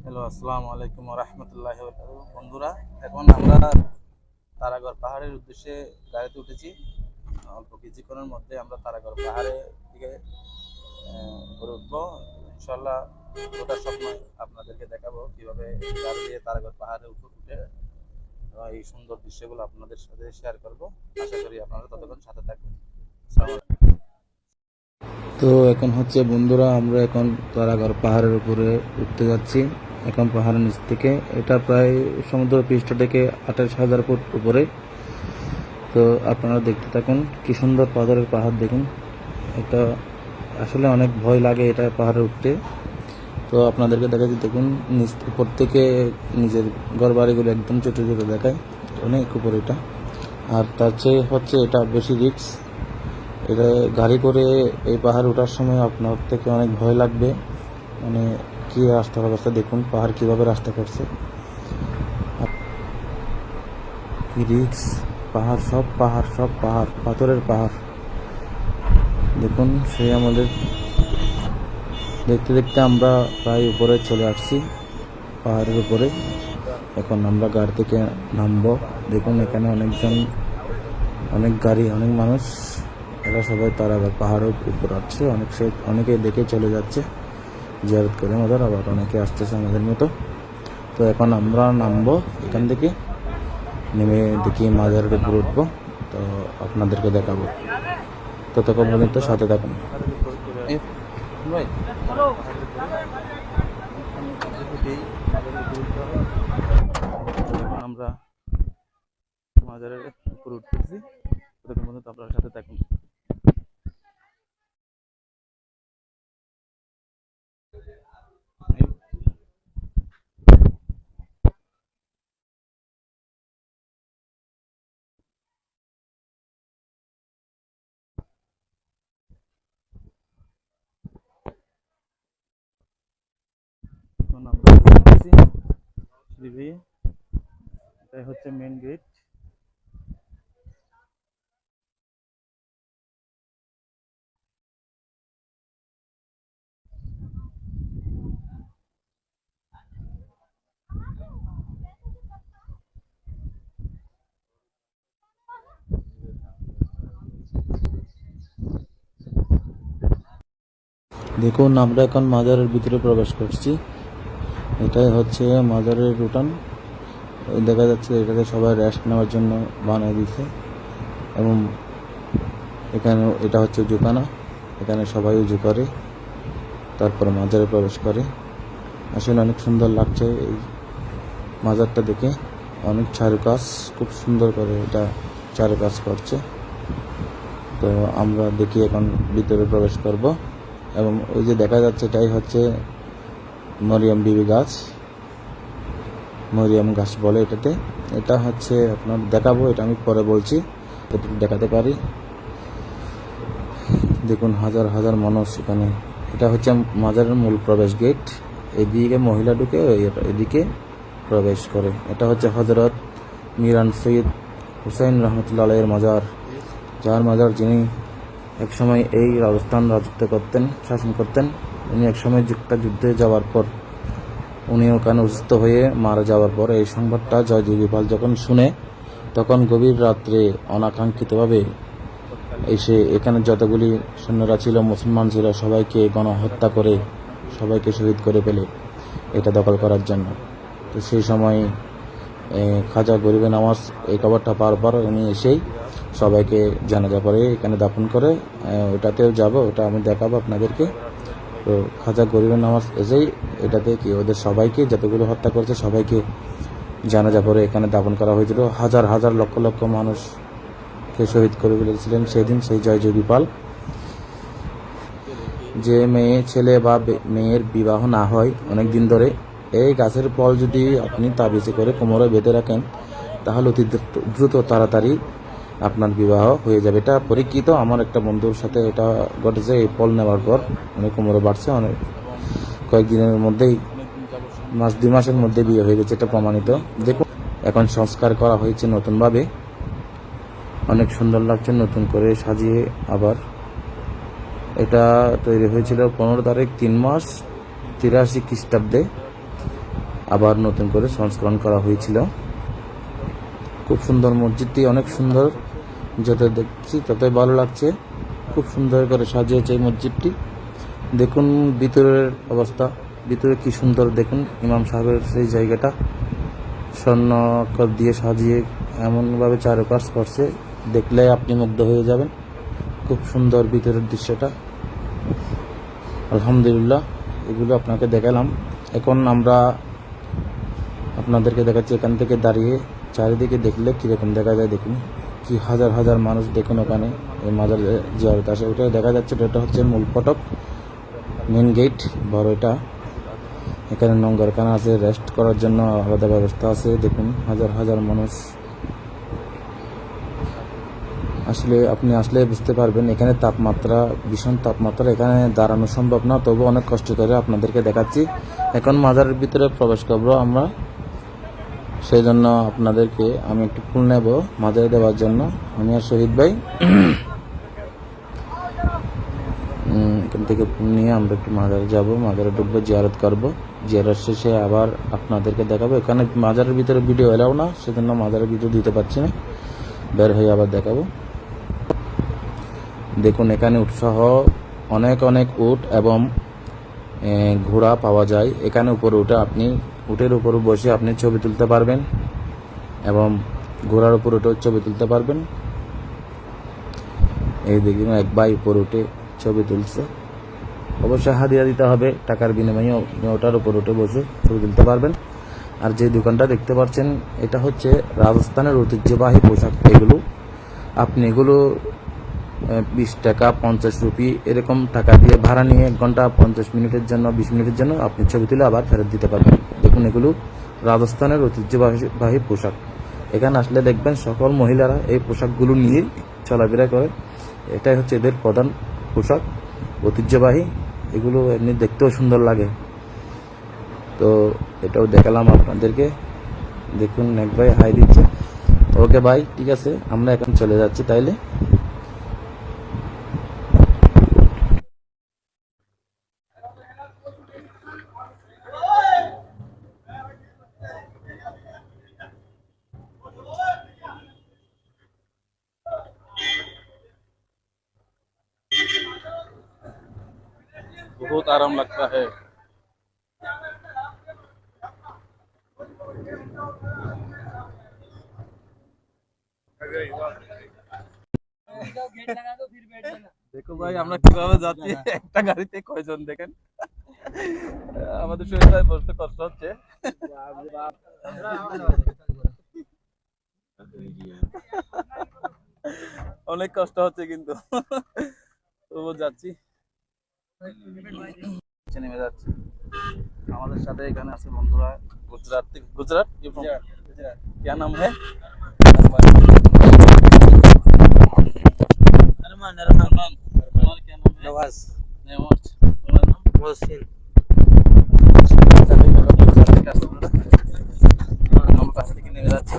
Hello, আসসালামু আলাইকুম রহমতুল্লাহ। বন্ধুরা, এখন আমরা তারাগড় পাহাড়ের উদ্দেশ্যে গাড়িতে উঠেছি। অল্প কিছুক্ষণের মধ্যে আমরা তারাগড় পাহাড়ের দিকে করে উঠবো ইনশাল্লাহ। ওটার সময় আপনাদেরকে দেখাবো কিভাবে গাড়ি দিয়ে তারাগড় পাহাড়ে উঠে এই সুন্দর দৃশ্যগুলো আপনাদের সাথে শেয়ার করব। আশা করি আপনারা ততক্ষণ সাথে থাকবেন। আসসালামু আলাইকুম। তো এখন হচ্ছে বন্ধুরা, আমরা এখন তারাগড় পাহাড়ের উপরে উঠতে যাচ্ছি। এখন পাহাড়ের নিচ থেকে, এটা প্রায় সমুদ্র পৃষ্ঠ থেকে 28,000 ফুট উপরে। তো আপনারা দেখতে থাকুন, কি সুন্দর পাথরের পাহাড় দেখুন। এটা আসলে অনেক ভয় লাগে এটা পাহাড়ে উঠতে। তো আপনাদেরকে দেখাচ্ছি, দেখুন নিচ উপর থেকে নিজের ঘর বাড়িগুলো একদম ছোটো ছোটো দেখায়, অনেক উপরে এটা। আর তার চেয়ে হচ্ছে এটা বেশি রিস্ক। এটা গাড়ি করে এই পাহাড় ওঠার সময় আপনার থেকে অনেক ভয় লাগবে। মানে কি রাস্তার অবস্থা দেখুন, পাহাড় কিভাবে রাস্তা করছে, কি রিক্স। পাহাড় সব পাহাড় পাথরের পাহাড় দেখুন। সেই আমাদের দেখতে দেখতে আমরা প্রায় উপরে চলে আসছি, পাহাড়ের উপরে। এখন আমরা গাড়ি থেকে নামবো। দেখুন এখানে অনেকজন, অনেক গাড়ি, অনেক মানুষ, এরা সবাই তারাগড় পাহাড়ের উপর আসছে। অনেকে দেখে চলে যাচ্ছে জিয়ারত করে আমাদের, আবার অনেকে আসতেছে আমাদের মতো। তো এখন আমরা নামবো এখান থেকে, নেমে দেখি মাজারের উপর উঠবো। তো আপনাদেরকে দেখাবো, ততক্ষণ পর্যন্ত সাথে থাকুন। আমরা মাজারের উপর উঠতেছি, ততক্ষণ পর্যন্ত আপনার সাথে থাকুন। এখন আমরা উঠতেছি সিঁড়ি বেয়ে। এটাই হচ্ছে মেন গেট। দেখুন আমরা এখন মাজারের ভিতরে প্রবেশ করছি। এটাই হচ্ছে মাজারের রুটান। দেখা যাচ্ছে এটাতে সবাই রেস্ট নেওয়ার জন্য বানিয়ে দিয়েছে। এবং এখানে এটা হচ্ছে জুকানা, এখানে সবাই উজু করে, তারপর মাজারে প্রবেশ করে। আসলে অনেক সুন্দর লাগছে এই মাজারটা দেখে। অনেক চারুকাজ, খুব সুন্দর করে এটা চারুকাজ করছে। তো আমরা দেখি এখন ভিতরে প্রবেশ করব। এবং ওই যে দেখা যাচ্ছে এটাই হচ্ছে মরিয়ম বিবি গাছ, মরিয়ম গাছ বলে এটাতে। এটা হচ্ছে আপনার দেখাবো, এটা আমি পরে বলছি, কতটুকু দেখাতে পারি। দেখুন হাজার হাজার মানুষ এখানে। এটা হচ্ছে মাজারের মূল প্রবেশ গেট। এদিকে মহিলা ঢুকে, এদিকে প্রবেশ করে। এটা হচ্ছে হজরত মিরান সৈয়দ হুসাইন রহমতুল্লাহ আলাইহির মাজার, যার মাজার যিনি একসময় এই রাজস্থান রাজত্ব করতেন, শাসন করতেন। উনি একসময় একটা যুদ্ধে যাওয়ার পর, উনি ওখানে অসুস্থ হয়ে মারা যাওয়ার পর এই সংবাদটা জয়যোগীপাল যখন শুনে, তখন গভীর রাত্রে অনাকাঙ্ক্ষিতভাবে এসে এখানে যতগুলি সৈন্যরা ছিল, মুসলমান ছিল, সবাইকে গণহত্যা করে, সবাইকে শহীদ করে ফেলে এটা দখল করার জন্য। তো সেই সময় খাজা গরিবে নওয়াজ এই খবরটা পাওয়ার পর উনি এসেই সবাইকে জানাজা পরে এখানে দাফন করে। ওটাতেও যাব, ওটা আমি দেখাবো আপনাদেরকে। তো খাজা গরিবে নওয়াজ এসেই এটাতে কি ওদের সবাইকে, যতগুলো হত্যা করেছে সবাইকে জানাজা পরে এখানে দাফন করা হয়েছিল। হাজার হাজার লক্ষ লক্ষ মানুষকে শহীদ করে ফেলেছিলেন সেদিন সেই জয়যোগী পাল। যে মেয়ে ছেলে বা মেয়ের বিবাহ না হয় অনেক দিন ধরে, এই গাছের ফল যদি আপনি তাবিজে করে কোমরে বেঁধে রাখেন, তাহলে অতি দ্রুত তাড়াতাড়ি আপনার বিবাহ হয়ে যাবে। এটা পরীক্ষিত, আমার একটা বন্ধুর সাথে এটা ঘটেছে। এই ফল নেওয়ার পর অনেক কোমরে বাড়ছে, অনেক কয়েকদিনের মধ্যেই, মাস 2 মাসের মধ্যে বিয়ে হয়ে গেছে, এটা প্রমাণিত। দেখুন এখন সংস্কার করা হয়েছে নতুনভাবে, অনেক সুন্দর লাগছে নতুন করে সাজিয়ে। আবার এটা তৈরি হয়েছিল 15 তারিখ 3 মাস 83 খ্রিস্টাব্দে। আবার নতুন করে সংস্করণ করা হয়েছিল। খুব সুন্দর মসজিদটি, অনেক সুন্দর, যত দেখছি ততই ভালো লাগছে। খুব সুন্দর করে সাজিয়েছে এই মসজিদটি। দেখুন ভিতরের অবস্থা, ভিতরে কি সুন্দর দেখুন। ইমাম সাহেবের সেই জায়গাটা স্বর্ণ অক্ষর দিয়ে সাজিয়ে এমনভাবে চারুকাজ করছে, দেখলে আপনি মুগ্ধ হয়ে যাবেন। খুব সুন্দর ভিতরের দৃশ্যটা। আলহামদুলিল্লাহ, এগুলো আপনাকে দেখালাম। এখন আমরা আপনাদেরকে দেখাচ্ছি এখান থেকে দাঁড়িয়ে চারিদিকে দেখলে কীরকম দেখা যায়। দেখুন কি হাজার হাজার মানুষ, দেখুন ওখানে এই মাজার জিয়ারত আসে। ওটা দেখা যাচ্ছে, এটা হচ্ছে মূল ফটক, মেন গেট বড় এটা। এখানে নোংরখানা আছে, রেস্ট করার জন্য আলাদা ব্যবস্থা আছে। দেখুন হাজার হাজার মানুষ। আসলে আপনি আসলে বুঝতে পারবেন এখানে তাপমাত্রা, ভীষণ তাপমাত্রা, এখানে দাঁড়ানো সম্ভব না, তবু অনেক কষ্ট করে আপনাদেরকে দেখাচ্ছি। এখন মাজারের ভিতরে প্রবেশ করবো আমরা, সেই জন্য আপনাদেরকে আমি একটু ফুল নেব মাজারে দেওয়ার জন্য, আমি আর শহীদ ভাই। এখান থেকে ফুল নিয়ে আমরা একটু মাজারে যাব, মাজারে ঢুকবো, জিয়ারত করবো। জিয়ারত শেষে আবার আপনাদেরকে দেখাবো। এখানে মাজারের ভিতরে ভিডিও এলাও না, সেজন্য মাজারের ভিডিও দিতে পারছি না, বের হয়ে আবার দেখাবো। দেখুন এখানে উৎসহ অনেক অনেক উট এবং ঘোড়া পাওয়া যায়। এখানে উপরে উঠে আপনি উটের উপর বসে আপনি ছবি তুলতে পারবেন এবং ঘোড়ার উপর উঠে ছবি তুলতে পারবেন। এই দেখুন এক ভাই উপর উঠে ছবি তুলছে। অবশ্যই হাদিয়া দিতে হবে, টাকার বিনিময়ে ওটার উপর উঠে বসে ছবি তুলতে পারবেন। আর যে দোকানটা দেখতে পাচ্ছেন এটা হচ্ছে রাজস্থানের ঐতিহ্যবাহী পোশাক। এগুলো আপনি এগুলো 20 টাকা 50 রুপি এরকম টাকা দিয়ে ভাড়া নিয়ে 1 ঘন্টা 50 মিনিটের জন্য 20 মিনিটের জন্য আপনি ছবি তুলে আবার ফেরত দিতে পারবেন। দেখুন এগুলো রাজস্থানের ঐতিহ্যবাহী পোশাক। এখানে আসলে দেখবেন সকল মহিলারা এই পোশাকগুলো নিয়ে চলাফেরা করে। এটাই হচ্ছে এদের প্রধান পোশাক, ঐতিহ্যবাহী। এগুলো এমনি দেখতেও সুন্দর লাগে, তো এটাও দেখালাম আপনাদেরকে। দেখুন এক ভাই হাই দিচ্ছে। ওকে ভাই, ঠিক আছে, আমরা এখন চলে যাচ্ছি তাইলে। बहुत आराम लगता है। দেখো ভাই আমরা কিভাবে যাচ্ছি, একটা গাড়িতে কয়জন দেখেন। আমাদের শরীরে বসতে কষ্ট হচ্ছে। অনেক কষ্ট হচ্ছে কিন্তু তবু যাচ্ছি, নেমে যাচ্ছি। আমাদের সাথে এখানে আছে বন্ধুরা গুজরাট থেকে। গুজরাট क्या नाम है? अरमान। अरमान, तुम्हारा क्या नाम है? नवाज। नवाज, तुम्हारा नाम? मोहसिन। আমরা পাশে থেকে নেমে যাচ্ছি।